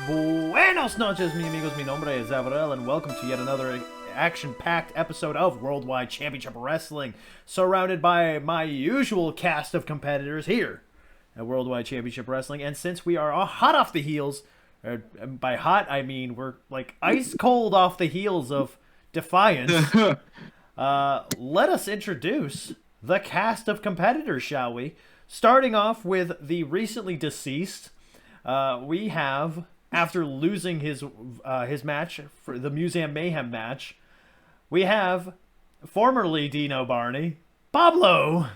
Buenos noches, mi amigos. Mi nombre es Avril, and welcome to yet another action-packed episode of Worldwide Championship Wrestling, surrounded by my usual cast of competitors here at Worldwide Championship Wrestling. And since we are hot off the heels, by hot I mean we're like ice cold off the heels of Defiance, let us introduce the cast of competitors, shall we? Starting off with the recently deceased, we have, after losing his match for the Museum Mayhem match, we have formerly Dino Barney, Pablo.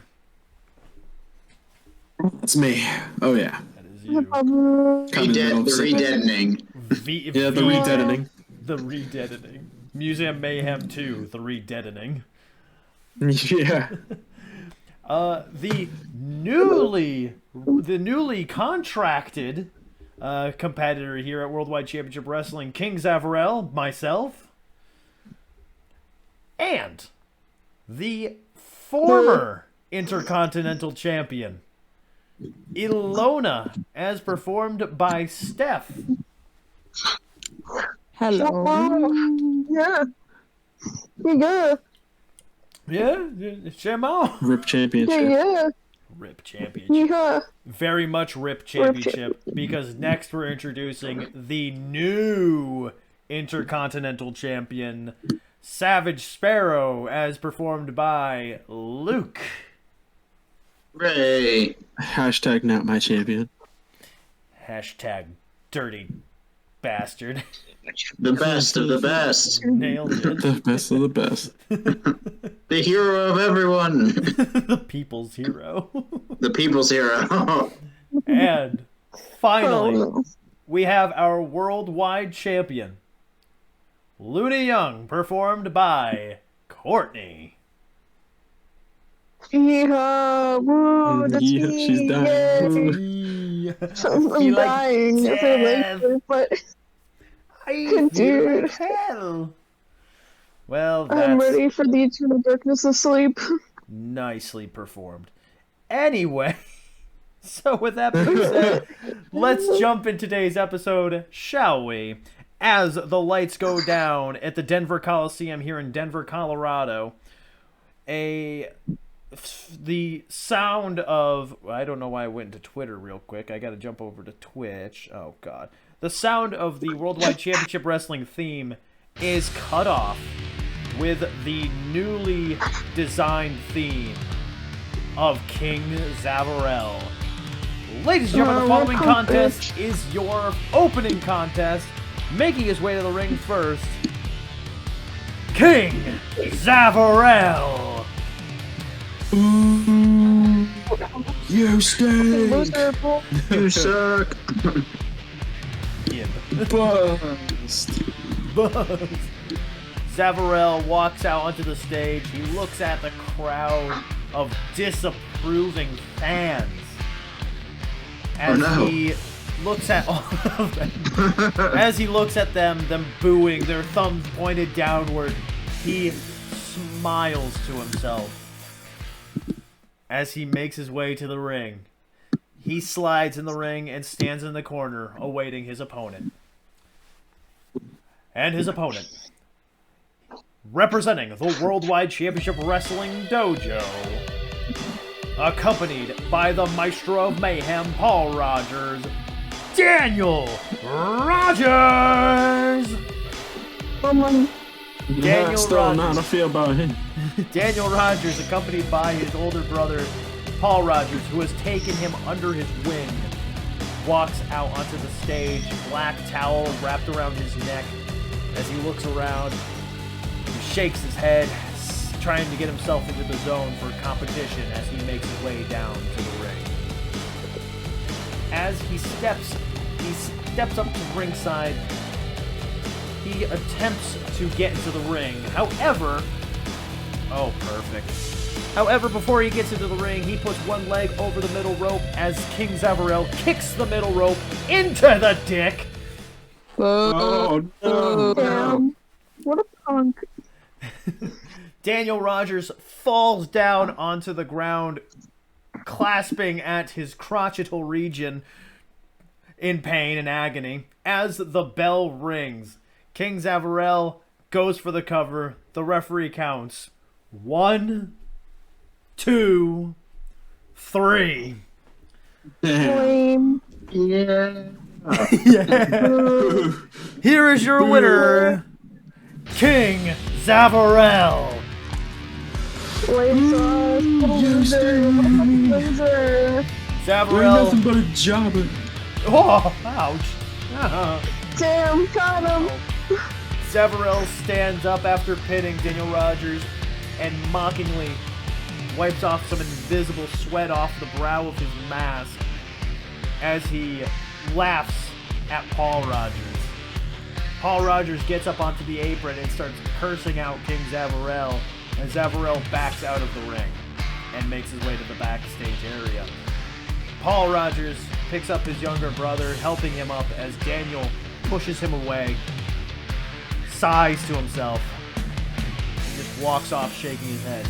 It's me. Oh yeah. That is you. The re-deadening. The re-deadening. The re-deadening. Museum Mayhem 2, the re-deadening. Yeah. The newly contracted competitor here at Worldwide Championship Wrestling, King Zavarel, myself, and the former Intercontinental Champion, Ilona, as performed by Steph. Hello. Yeah. Yeah. Yeah, Shamo. Rip Championship. Yeah. Rip Championship. Yeah. Very much Rip Championship, because next we're introducing the new Intercontinental Champion, Savage Sparrow, as performed by Luke. Ray. Hashtag not my champion. Hashtag dirty bastard. The best of the best. Nailed it. The best of the best. The hero of everyone. The people's hero. The people's hero. And finally, Oh, we have our worldwide champion, Luna Young, performed by Courtney. yeah. Woo, that's Yeah, me. she's dying. Yay. I I'm feel like dying. I feel like, but feel Dude. like hell. Well, I'm that's ready for the eternal darkness of sleep. nicely performed. Anyway, so with that being said, let's jump in today's episode, shall we? As the lights go down at the Denver Coliseum here in Denver, Colorado, the sound of, I don't know why I went into Twitter real quick. I got to jump over to Twitch. Oh God. The sound of the Worldwide Championship Wrestling theme is cut off with the newly designed theme of King Zavarel. Ladies and gentlemen, the following contest is your opening contest. Making his way to the ring first, King Zavarel. You stink. Loser, bull. You suck. Bust. Buzz. Zavarel walks out onto the stage. He looks at the crowd of disapproving fans as he looks at all of them. As he looks at them booing, their thumbs pointed downward, he smiles to himself as he makes his way to the ring. He slides in the ring and stands in the corner, awaiting his opponent. And his opponent, representing the Worldwide Championship Wrestling Dojo, accompanied by the Maestro of Mayhem, Paul Rogers, Daniel Rogers! Daniel Still not Rogers. how I feel about him. Daniel Rogers, accompanied by his older brother, Paul Rogers, who has taken him under his wing, walks out onto the stage, black towel wrapped around his neck. As he looks around, he shakes his head, trying to get himself into the zone for competition as he makes his way down to the ring. As he steps up to ringside. He attempts to get into the ring. However, oh, perfect. However, before he gets into the ring, he puts one leg over the middle rope as King Zavarel kicks the middle rope into the dick. Oh, no. Damn. What a punk. Daniel Rogers falls down onto the ground, clasping at his crotchetal region. in pain and agony as the bell rings. King Zavarel goes for the cover. The referee counts 1, 2, 3. Lame. Yeah. Yeah. Here is your winner, King Zavarel. Lame sauce. Loser. Loser. We're Zavarel. nothing but a jobber. Oh, ouch. Damn, got him. Zavarel stands up after pinning Daniel Rogers and mockingly wipes off some invisible sweat off the brow of his mask as he laughs at Paul Rogers. Paul Rogers gets up onto the apron and starts cursing out King Zavarel, and Zavarel backs out of the ring and makes his way to the backstage area. Paul Rogers picks up his younger brother, helping him up as Daniel pushes him away, sighs to himself, and just walks off shaking his head.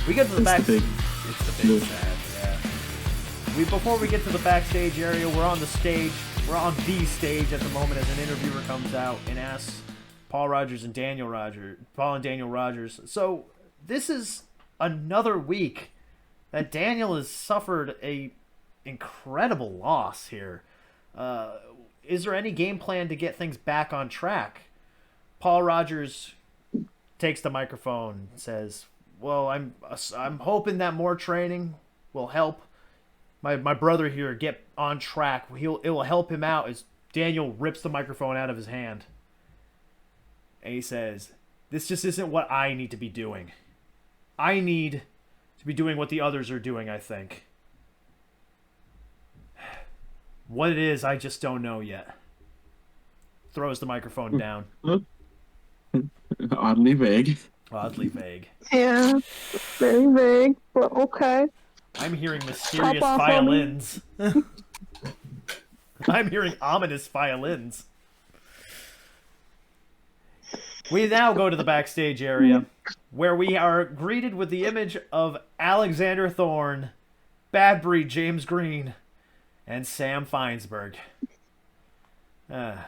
We get to the back. It's the big sad, yeah. Before we get to the backstage area, we're on the stage. We're on the stage at the moment as an interviewer comes out and asks Paul and Daniel Rogers. So this is another week that Daniel has suffered a incredible loss here. Is there any game plan to get things back on track? Paul Rogers takes the microphone and says, well, I'm hoping that more training will help my brother here get on track. It will help him out as Daniel rips the microphone out of his hand. And he says, this just isn't what I need to be doing. I need to be doing what the others are doing, I think. What it is, I just don't know yet. Throws the microphone down. Oddly vague. Oddly vague. Yeah, very vague, but okay. I'm hearing mysterious Pop off on violins. I'm hearing ominous violins. We now go to the backstage area, where we are greeted with the image of Alexander Thorne, Badbury James Green, and Sam Feinsberg. The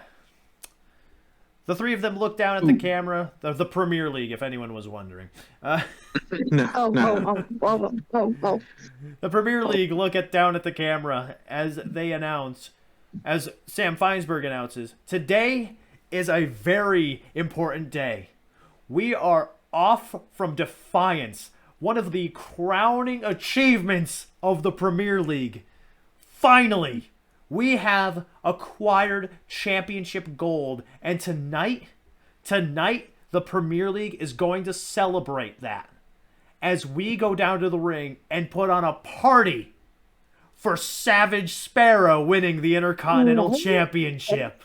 three of them look down at the camera. The Premier League, if anyone was wondering. No, Oh, no. oh. The Premier League look down at the camera as Sam Feinsberg announces, today is a very important day. We are off from Defiance, one of the crowning achievements of the Premier League. Finally, we have acquired championship gold, and tonight, the Premier League is going to celebrate that as we go down to the ring and put on a party for Savage Sparrow winning the Intercontinental Championship.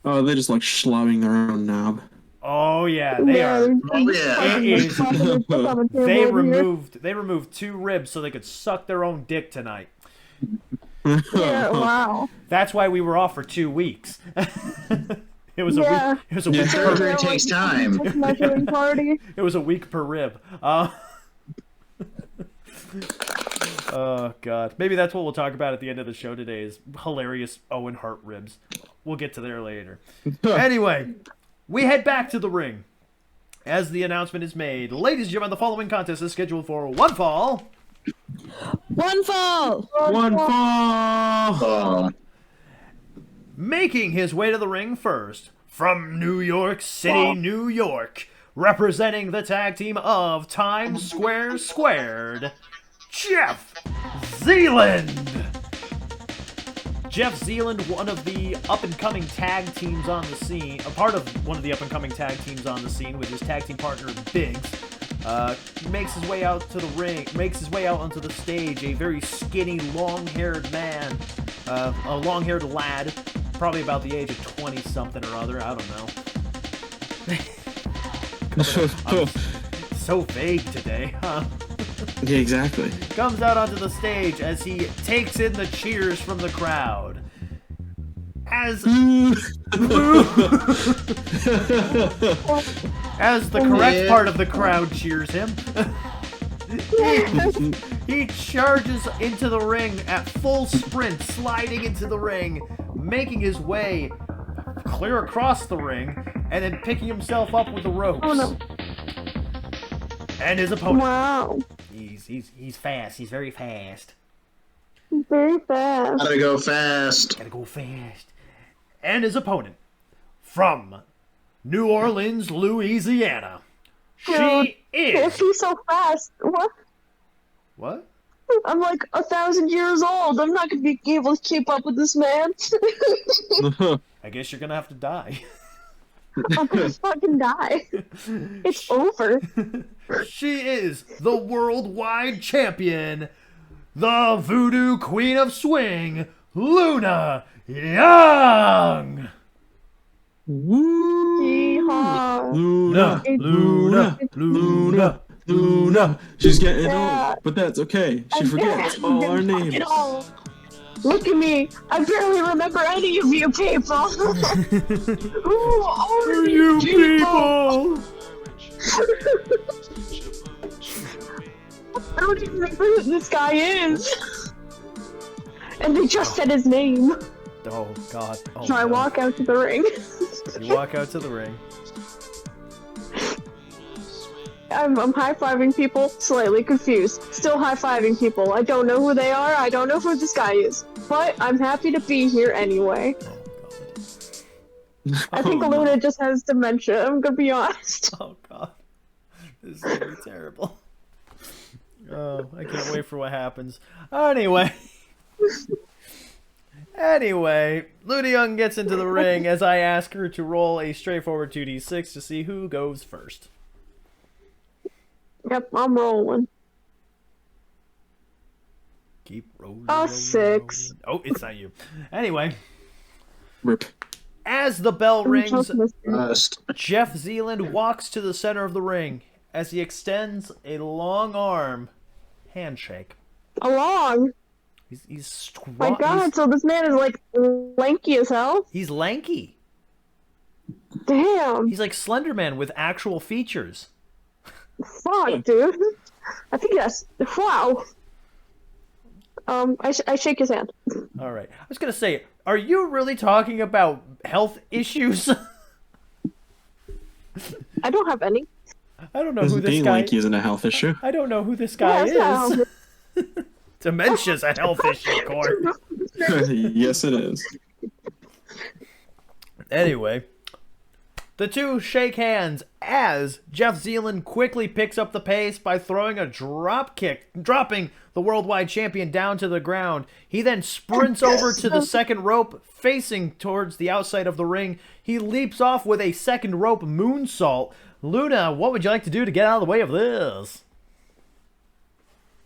Oh, they're just like schlubbing their own knob. Oh yeah, they are. Oh, yeah. It is. They removed 2 ribs so they could suck their own dick tonight. Yeah, wow. That's why we were off for 2 weeks. It was a Yeah. week. It was a Yeah, week. surgery Per, takes time. Measuring party. it was a week per rib. Oh god. Maybe that's what we'll talk about at the end of the show today is hilarious Owen Hart ribs. We'll get to there later. Anyway, we head back to the ring. As the announcement is made, ladies and gentlemen, the following contest is scheduled for one fall. One fall! One fall! Oh, Making his way to the ring first, from New York City, New York, representing the tag team of Times Square Squared, Jeff Zealand. Jeff Zealand, one of the up-and-coming tag teams on the scene, a part of one of the up-and-coming tag teams on the scene with his tag team partner Biggs, makes his way out to the ring, makes his way out onto the stage, a very skinny, long-haired man, a long-haired lad, probably about the age of 20-something or other, I don't know. So vague today, huh? Yeah, exactly. Comes out onto the stage as he takes in the cheers from the crowd. As the correct Yeah. part of the crowd cheers him. He charges into the ring at full sprint, sliding into the ring, making his way clear across the ring, and then picking himself up with the ropes. Oh no. And his opponent. Wow. He's fast. He's very fast. Very fast. Gotta go fast. Gotta go fast. And his opponent from New Orleans, Louisiana. She If is. he's so fast, what? What? I'm like 1,000 years old. I'm not gonna be able to keep up with this man. I guess you're gonna have to die. I'm gonna fucking die. It's over. She is the worldwide champion, the Voodoo Queen of Swing, Luna Young. Woo! Yeehaw. Luna, Luna, Luna. Luna. She's getting Yeah. old, but that's okay. She forgets all our names. Look at me. I barely remember any of you people. Who are You people. I don't even remember who this guy is. And they just said his name. Oh God. Oh, So I no. walk out to the ring. You walk out to the ring. I'm high-fiving people, slightly confused. Still high-fiving people. I don't know who they are, I don't know who this guy is. But I'm happy to be here anyway. I think Oh, no. Luna just has dementia, I'm gonna be honest. Oh God. This is gonna be terrible. Oh, I can't wait for what happens. Anyway. Luna Young gets into the ring as I ask her to roll a straightforward 2d6 to see who goes first. Yep, I'm rolling. Keep rolling. Oh, rolling, 6. rolling. Oh, it's not you. Anyway, Rip. as the bell rings, Fast. Jeff Zealand walks to the center of the ring as he extends a long arm handshake. Along. He's strong. My god, so this man is like lanky as hell? He's lanky. Damn. He's like Slender Man with actual features. Fuck, dude. I think that's... Wow. I shake his hand. All right. I was going to say, are you really talking about health issues? I don't have any. I don't know who this Being guy lanky isn't a health issue. I don't know who this guy Yeah, is. it's Dementia's a health issue, Court. Yes, it is. Anyway, the two shake hands as Jeff Zealand quickly picks up the pace by throwing a drop kick, dropping the worldwide champion down to the ground. He then sprints over to the second rope, facing towards the outside of the ring. He leaps off with a second rope moonsault. Luna, what would you like to do to get out of the way of this?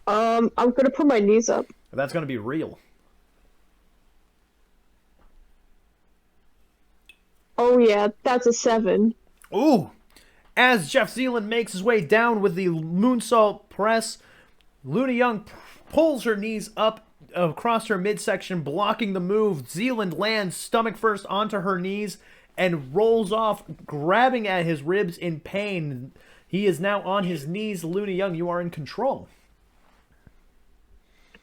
I'm gonna put my knees up. That's going to be real. Oh yeah, that's a 7. Ooh! As Jeff Zealand makes his way down with the moonsault press, Luna Young pulls her knees up across her midsection, blocking the move. Zealand lands stomach first onto her knees and rolls off, grabbing at his ribs in pain. He is now on his knees. Luna Young, you are in control.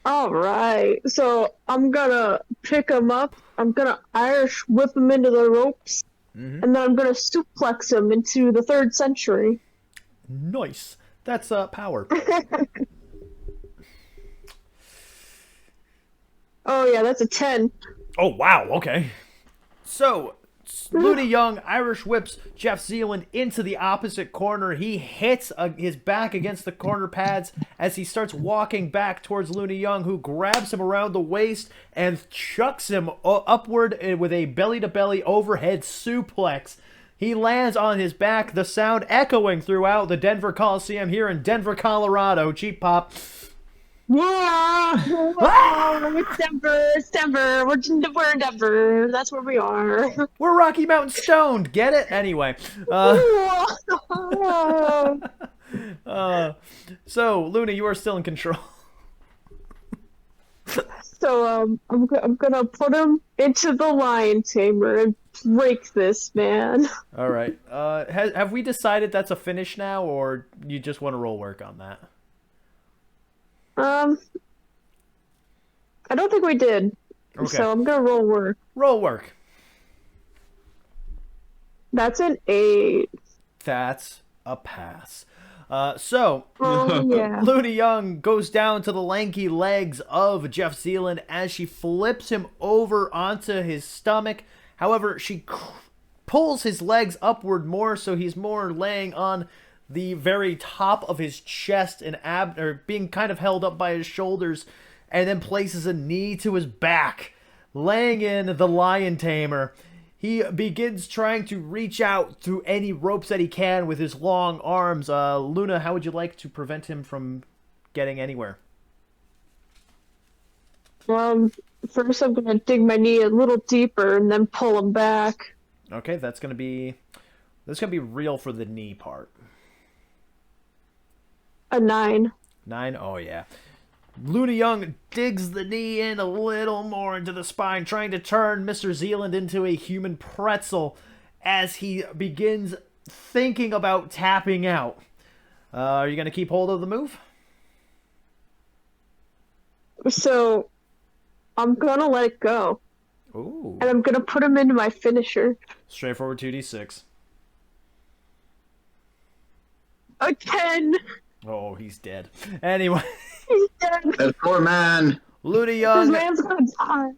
Alright, so I'm gonna pick him up, I'm gonna Irish whip him into the ropes, and then I'm gonna suplex him into the 3rd century. Nice. That's power. Oh yeah, that's a 10. Oh, wow, okay. So, Luna Young Irish whips Jeff Zealand into the opposite corner. He hits his back against the corner pads as he starts walking back towards Luna Young, who grabs him around the waist and chucks him upward with a belly-to-belly overhead suplex. He lands on his back, the sound echoing throughout the Denver Coliseum here in Denver, Colorado. Cheap pop. It's Denver, it's Denver, we're in Denver, that's where we are. We're Rocky Mountain stoned. Get it? Anyway. So, Luna, you are still in control. So, I'm gonna put him into the lion tamer and break this man. All right. Have we decided that's a finish now, or you just want to roll work on that? Um, I don't think we did. Okay. So I'm gonna roll work. Roll work. That's an 8. That's a pass. So, Oh yeah. Luna Young goes down to the lanky legs of Jeff Zealand as she flips him over onto his stomach. However, she pulls his legs upward more, so he's more laying on the very top of his chest and or being kind of held up by his shoulders, and then places a knee to his back, laying in the lion tamer. He begins trying to reach out through any ropes that he can with his long arms. Luna, how would you like to prevent him from getting anywhere? First I'm gonna dig my knee a little deeper and then pull him back. Okay, that's gonna be real for the knee part. A 9. 9. Oh yeah. Luna Young digs the knee in a little more into the spine, trying to turn Mr. Zealand into a human pretzel as he begins thinking about tapping out. Are you going to keep hold of the move? So I'm gonna let it go. Ooh. And I'm gonna put him into my finisher. Straightforward 2d6. A 10! Oh, he's dead. Anyway, He's dead! That poor man. Luna This Young... man's gonna die!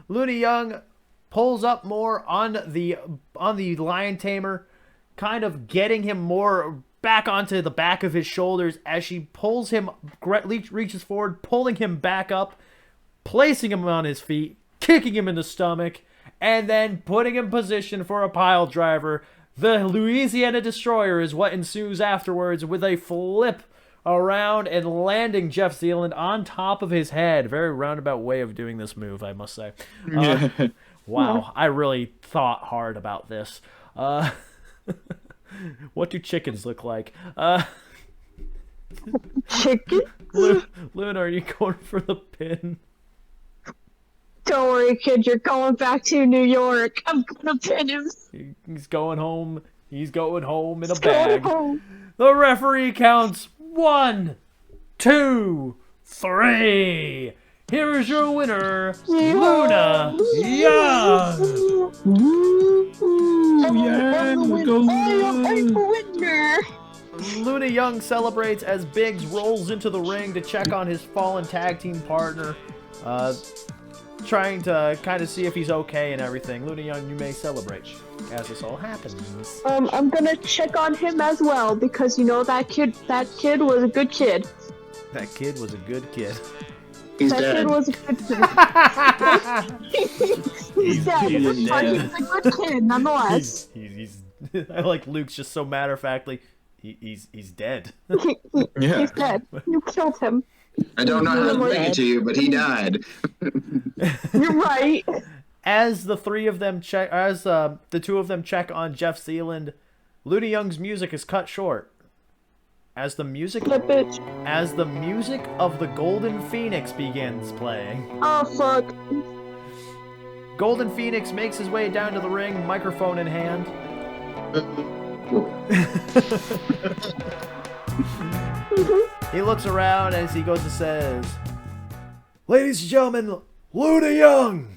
Luna Young pulls up more on the lion tamer, kind of getting him more back onto the back of his shoulders as she pulls him, reaches forward, pulling him back up, placing him on his feet, kicking him in the stomach, and then putting him in position for a pile driver. The Louisiana Destroyer is what ensues afterwards, with a flip around and landing Jeff Zealand on top of his head. Very roundabout way of doing this move, I must say. Wow, I really thought hard about this. What do chickens look like? Chicken? Luna, are you going for the pin? Don't worry, kid, you're going back to New York. I'm gonna pin him. He's going home. He's going home in a He's going bag. home. The referee counts 1, 2, 3. Here is your winner, Luna Young. Yeah, go I'm a winner. Luna Young celebrates as Biggs rolls into the ring to check on his fallen tag team partner, trying to kind of see if he's okay and everything. Luna Young, you may celebrate as this all happens. I'm gonna check on him as well because you know that kid was a good kid. That kid was a good kid. He's That dead. kid was a good kid. He's dead. he's But dead. he's a good kid nonetheless. He's I like Luke's just so matter-of-factly. He's dead. Yeah. He's dead. You killed him. I don't know how to bring it to you, but he died. You're right. As the three of them check, as the two of them check on Jeff Zealand, Luna Young's music is cut short. As the music of the Golden Phoenix begins playing. Oh fuck. Golden Phoenix makes his way down to the ring, microphone in hand. He looks around as he goes and says, "Ladies and gentlemen, Luna Young!"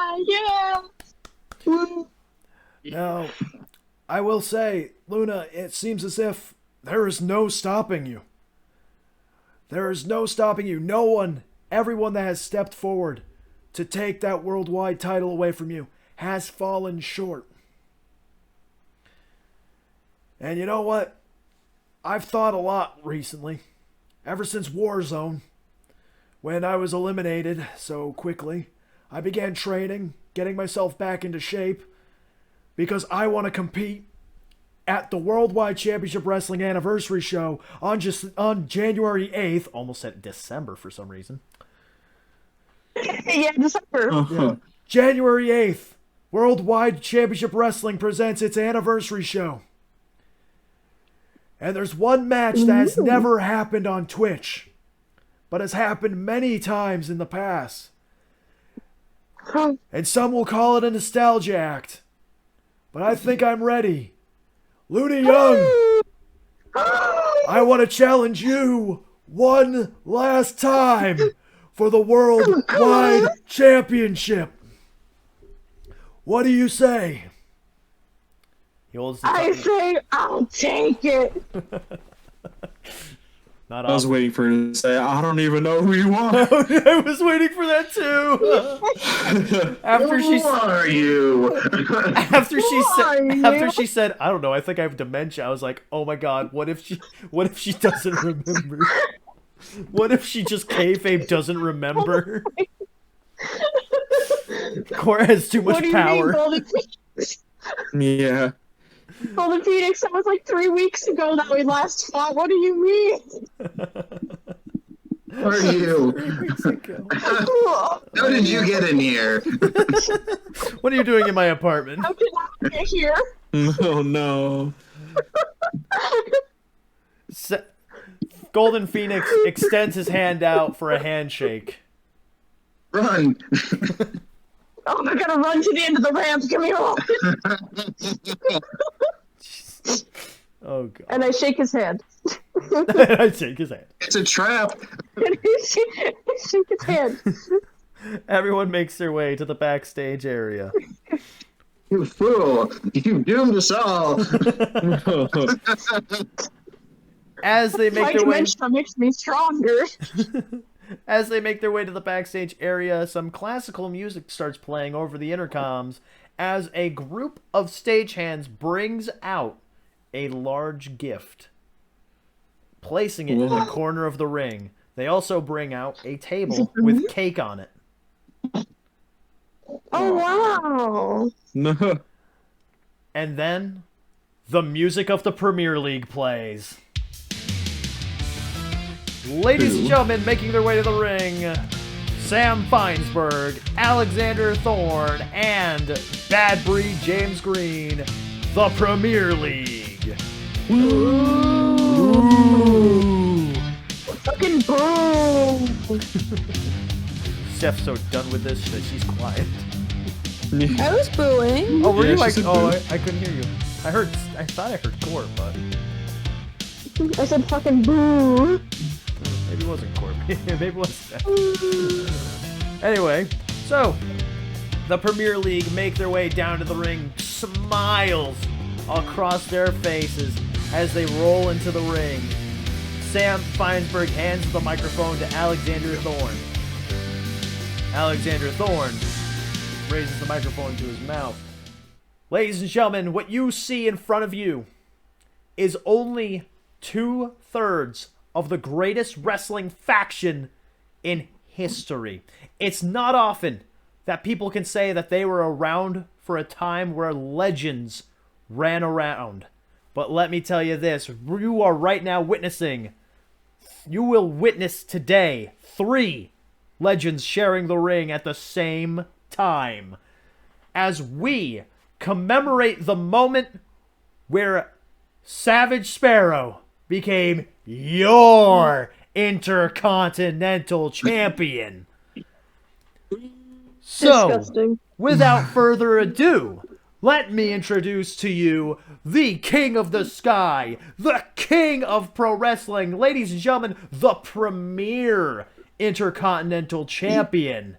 Yeah. Now, I will say, Luna, it seems as if there is no stopping you. There is no stopping you. No one, everyone that has stepped forward to take that worldwide title away from you has fallen short. And you know what? I've thought a lot recently, ever since Warzone, when I was eliminated so quickly. I began training, getting myself back into shape, because I want to compete at the Worldwide Championship Wrestling Anniversary Show on January 8th, almost at December for some reason. Yeah, December. Uh-huh. January 8th, Worldwide Championship Wrestling presents its anniversary show. And there's one match that has never happened on Twitch, but has happened many times in the past. And some will call it a nostalgia act, but I think I'm ready. Luna Young I want to challenge you one last time for the Worldwide Championship. What do you say? He holds the I say I'll take it. Not I was often. waiting for her to say, I don't even know who you are. I was waiting for that too. After she Who are you? after Why? she said, I don't know, I think I have dementia. I was like, oh my god, what if she doesn't remember? What if she just kayfabe doesn't remember? Cora has too What much do you mean, Power. Golden Phoenix? Yeah. Golden Phoenix, that was like 3 weeks ago that we last fought. What do you mean? Who are you? 3 weeks ago. How did you get in here? What are you doing in my apartment? How did I get here? Oh no. Golden Phoenix extends his hand out for a handshake. Run! Oh, I gotta run to the end of the ramp. Give me a moment. Oh god. And I shake his hand. I shake his hand. It's a trap! And I shake his hand. Everyone makes their way to the backstage area. You fool! You doomed us all! As they make My their way dementia makes me stronger. As they make their way to the backstage area, some classical music starts playing over the intercoms as a group of stagehands brings out a large gift, placing it in the corner of the ring. They also bring out a table with cake on it. Oh, wow. No. And then the music of the Premier League plays. Ladies and gentlemen, making their way to the ring, Sam Feinsberg, Alexander Thorne, and Bad Breed James Green, the Premier League. Ooh. Fucking boom. Steph's so done with this that she's quiet. I was booing. Oh, were Yeah, you she like? said Oh, boo. I couldn't hear you. I thought I heard Corp, but I said fucking boo. maybe it wasn't Corp. Maybe it was Steph. Anyway, so the Premier League make their way down to the ring, smiles across their faces as they roll into the ring. Sam Feinsberg hands the microphone to Alexander Thorne. Alexander Thorne raises the microphone to his mouth. Ladies and gentlemen, what you see in front of you is only 2/3 of the greatest wrestling faction in history. It's not often that people can say that they were around for a time where legends ran around. But let me tell you this, you are right now you will witness today 3 legends sharing the ring at the same time as we commemorate the moment where Savage Sparrow became your Intercontinental Champion. So, Disgusting. without further ado, let me introduce to you the King of the Sky, the King of Pro Wrestling, ladies and gentlemen, the premier Intercontinental Champion,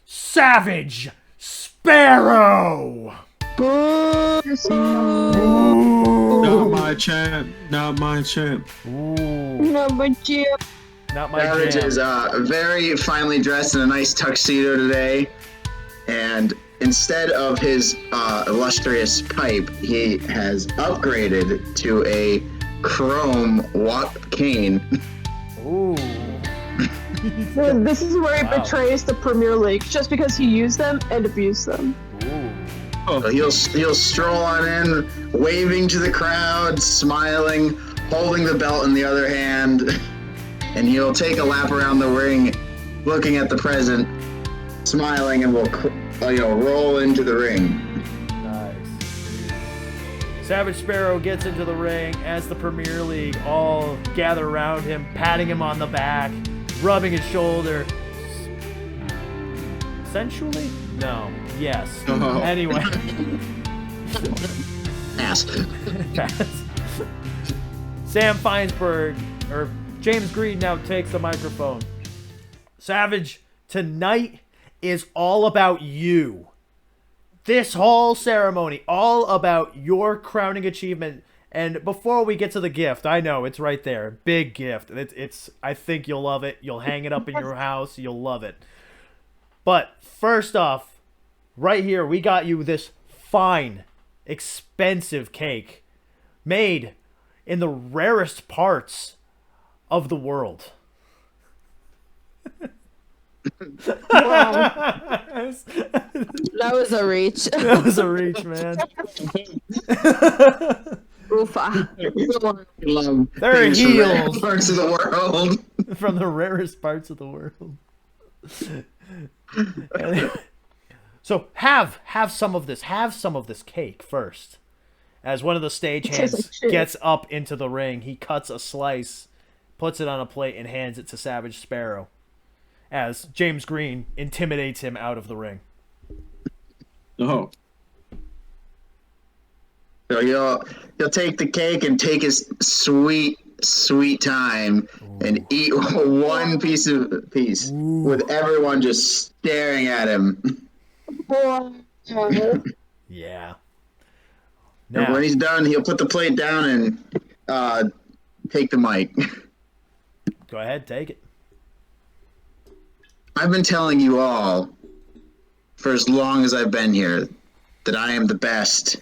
Savage Sparrow! Not my champ. Not my champ. Ooh, No, but yeah. not my Savage jam. is very finely dressed in a nice tuxedo today, and instead of his illustrious pipe, he has upgraded to a chrome walk cane. Ooh. This is where he Wow. betrays the Premier League just because he used them and abused them. Ooh. So he'll stroll on in, waving to the crowd, smiling, holding the belt in the other hand, and he'll take a lap around the ring, looking at the present, smiling, and will roll into the ring. Nice. Savage Sparrow gets into the ring as the Premier League all gather around him, patting him on the back, rubbing his shoulder. Sensually? No. Yes. Oh. Anyway. Ass. Sam Feinsberg, or James Green now takes the microphone. Savage, tonight is all about you. This whole ceremony, all about your crowning achievement. And before we get to the gift, I know it's right there. Big gift. It's I think you'll love it. You'll hang it up in your house. You'll love it. But first off, right here, we got you this fine, expensive cake made in the rarest parts of the world. Wow. That was a reach. That was a reach, man. Rufa. Love They're things from rare heels. parts of the world. From the rarest parts of the world. So have some of this. Have some of this cake first. As one of the stagehands gets up into the ring, he cuts a slice, puts it on a plate, and hands it to Savage Sparrow. As James Green intimidates him out of the ring. Oh. So he'll take the cake and take his sweet time and eat one piece with everyone just staring at him. Yeah. And Now, when he's done, he'll put the plate down and take the mic. go ahead, take it. I've been telling you all for as long as I've been here that I am the best,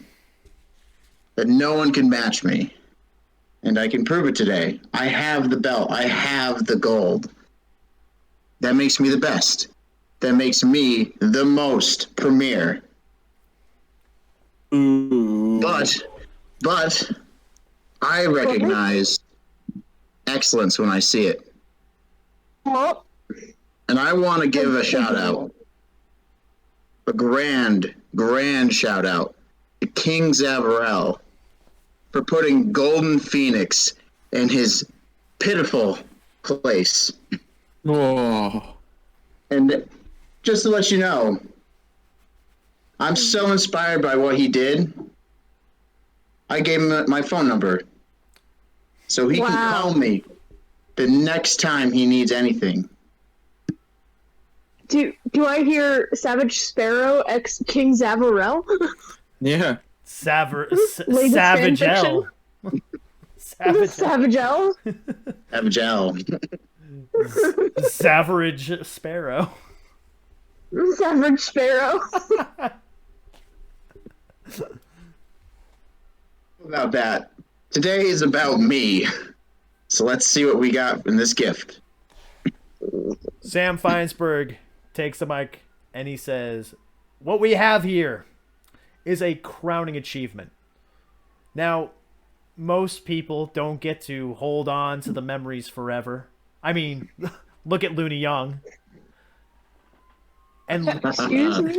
that no one can match me. And I can prove it today. I have the belt. I have the gold. That makes me the best. That makes me the most premier. Ooh. But I recognize excellence when I see it. And I want to give a shout out, a grand shout out to King Zavarel for putting Golden Phoenix in his pitiful place. Oh. And just to let you know, I'm so inspired by what he did. I gave him my phone number so he can call me the next time he needs anything. Do I hear Savage Sparrow ex King Zavarel? Yeah. Savage Latest L. Savage L? Abjal. Savage Sparrow. Savage Sparrow. About that. Today is about me. So let's see what we got in this gift. Sam Feinsberg takes the mic and he says, what we have here is a crowning achievement. Now, most people don't get to hold on to the memories forever. I mean, look at Looney Young. And Excuse me?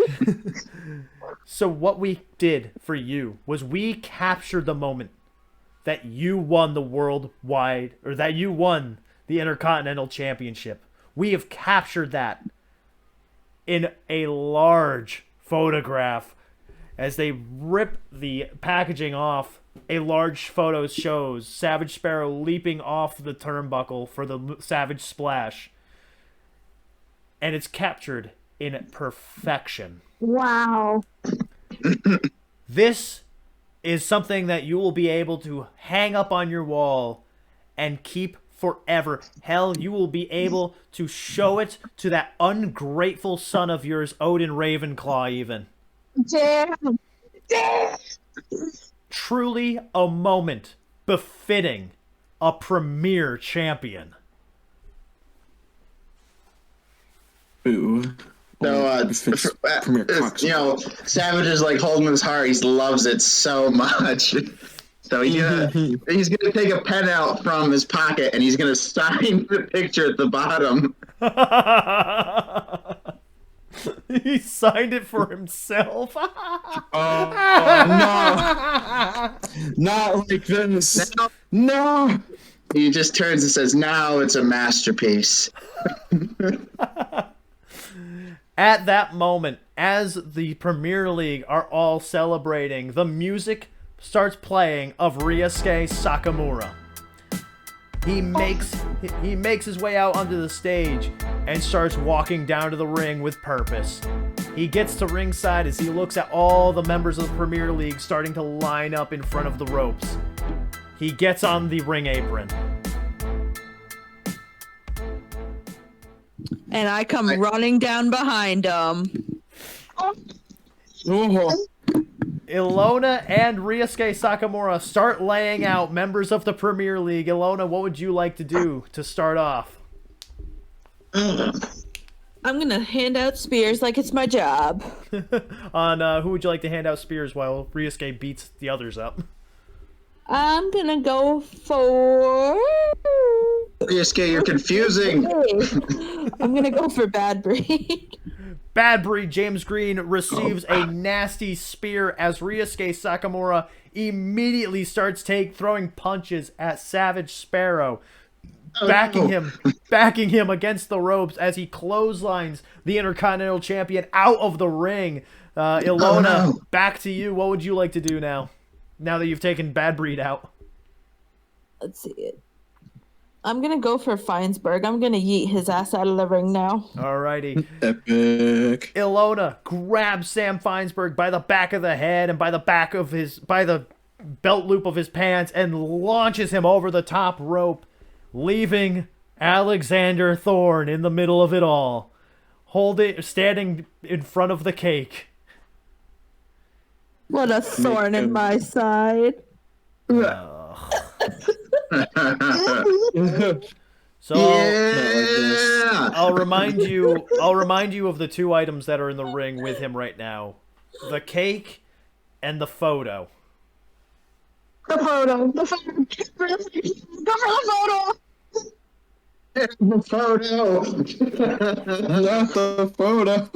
so what we did for you was we captured the moment that you won the worldwide, or that you won the Intercontinental Championship. We have captured that in a large photograph. As they rip the packaging off, a large photo shows Savage Sparrow leaping off the turnbuckle for the Savage Splash. And it's captured in perfection. Wow. This is something that you will be able to hang up on your wall and keep forever. Hell, you will be able to show it to that ungrateful son of yours, Odin Ravenclaw, even. Damn. Truly a moment befitting a premier champion. Ooh. So, Savage is like holding his heart. He loves it so much. So he's gonna take a pen out from his pocket and he's gonna sign the picture at the bottom. He signed it for himself. No. Not like this. No. He just turns and says, "Now it's a masterpiece." At that moment, as the Premier League are all celebrating, the music starts playing of Ryusuke Sakamura. He makes his way out onto the stage and starts walking down to the ring with purpose. He gets to ringside as he looks at all the members of the Premier League starting to line up in front of the ropes. He gets on the ring apron. And I come running down behind him. Oh. Ilona and Ryusuke Sakamura start laying out members of the Premier League. Ilona, what would you like to do to start off? I'm gonna hand out spears like it's my job. On who would you like to hand out spears while Ryusuke beats the others up? I'm gonna go for. Ryusuke, you're confusing. I'm gonna go for Bad Breed. Bad Breed James Green receives a nasty spear as Ryusuke Sakamura immediately starts throwing punches at Savage Sparrow, backing him against the ropes as he clotheslines the Intercontinental Champion out of the ring. Ilona, back to you. What would you like to do now that you've taken Bad Breed out? Let's see it. I'm gonna go for Feinsberg. I'm gonna yeet his ass out of the ring now. Alrighty. Epic. Ilona grabs Sam Feinsberg by the back of the head and by the belt loop of his pants and launches him over the top rope, leaving Alexander Thorne in the middle of it all, standing in front of the cake. What a thorn in my side. So Yeah. I'll remind you of the two items that are in the ring with him right now: the cake and the photo. The photo. The photo. Go for the photo. The photo. Not the photo.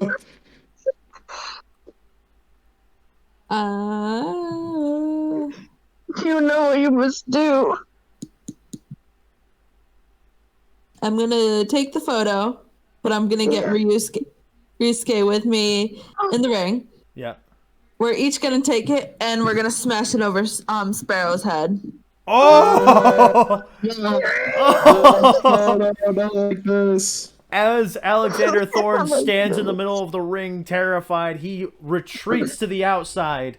You know what you must do. I'm gonna take the photo, but I'm gonna get Ryusuke with me in the ring. Yeah. We're each gonna take it and we're gonna smash it over Sparrow's head. Oh! Not like this. As Alexander Thorne stands in the middle of the ring, terrified, he retreats to the outside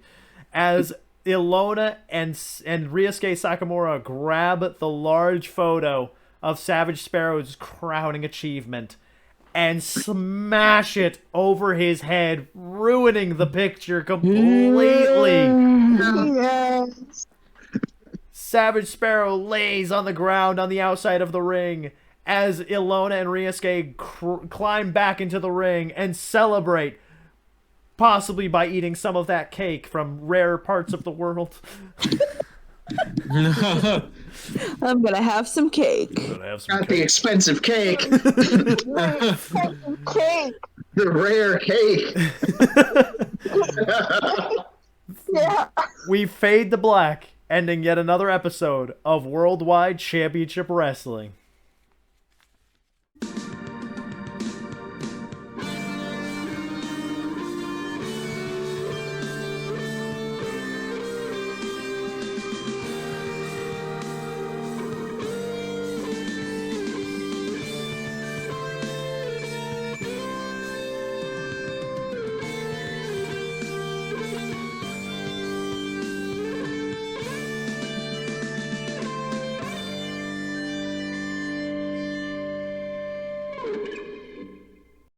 as Ilona and Ryusuke Sakamura grab the large photo of Savage Sparrow's crowning achievement and smash it over his head, ruining the picture completely. Yes. Savage Sparrow lays on the ground on the outside of the ring as Ilona and Ryusuke climb back into the ring and celebrate, possibly by eating some of that cake from rare parts of the world. I'm gonna have some cake. Not the expensive cake. Cake. The rare cake. Yeah. We fade to black, ending yet another episode of Worldwide Championship Wrestling.